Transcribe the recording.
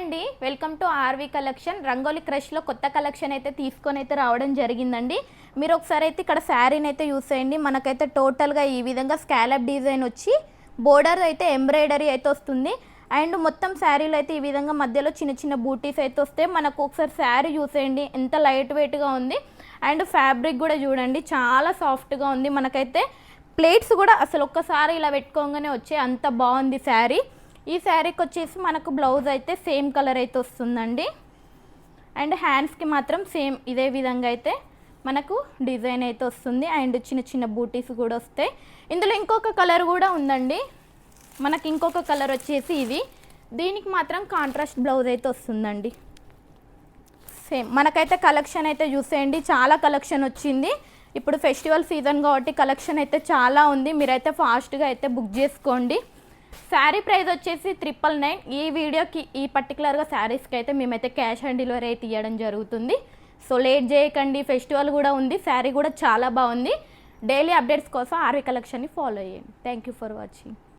అండి, welcome to RV collection. Rangoli క్రష్లో కొత్త కలెక్షన్ అయితే తీసుకొని అయితే రావడం జరిగిందండి. మీరు ఒకసారి అయితే ఇక్కడ శారీని అయితే యూస్ చేయండి. మనకైతే టోటల్గా ఈ విధంగా స్కాలప్ డిజైన్ వచ్చి బోర్డర్ అయితే ఎంబ్రాయిడరీ అయితే వస్తుంది. అండ్ మొత్తం శారీలో అయితే ఈ విధంగా మధ్యలో చిన్న చిన్న బూటీస్ అయితే వస్తాయి. మనకు ఒకసారి శారీ యూస్ చేయండి, ఎంత లైట్ వెయిట్గా ఉంది. అండ్ ఫ్యాబ్రిక్ కూడా చూడండి, చాలా సాఫ్ట్గా ఉంది. మనకైతే ప్లేట్స్ కూడా అసలు ఒక్కసారి ఇలా పెట్టుకోగానే వచ్చే అంత బాగుంది శారీ. ఈ శారీకి వచ్చేసి మనకు బ్లౌజ్ అయితే సేమ్ కలర్ అయితే వస్తుందండి. అండ్ హ్యాండ్స్కి మాత్రం సేమ్ ఇదే విధంగా అయితే మనకు డిజైన్ అయితే వస్తుంది. అండ్ చిన్న చిన్న బూటీస్ కూడా వస్తాయి. ఇందులో ఇంకొక కలర్ కూడా ఉందండి. మనకి ఇంకొక కలర్ వచ్చేసి ఇది. దీనికి మాత్రం కాంట్రాస్ట్ బ్లౌజ్ అయితే వస్తుందండి. సేమ్ మనకైతే కలెక్షన్ అయితే చూసేయండి, చాలా కలెక్షన్ వచ్చింది. ఇప్పుడు ఫెస్టివల్ సీజన్ కాబట్టి కలెక్షన్ అయితే చాలా ఉంది. మీరైతే ఫాస్ట్గా అయితే బుక్ చేసుకోండి. శారీ ప్రైస్ వచ్చేసి 999. ఈ వీడియోకి ఈ పర్టికులర్గా శారీస్కి అయితే మేమైతే క్యాష్ ఆన్ డెలివరీ అయితే ఇవ్వడం జరుగుతుంది. సో లేట్ చేయకండి, ఫెస్టివల్ కూడా ఉంది. శారీ కూడా చాలా బాగుంది. డైలీ అప్డేట్స్ కోసం ఆర్వి కలెక్షన్ని ఫాలో చేయండి. Thank you for watching.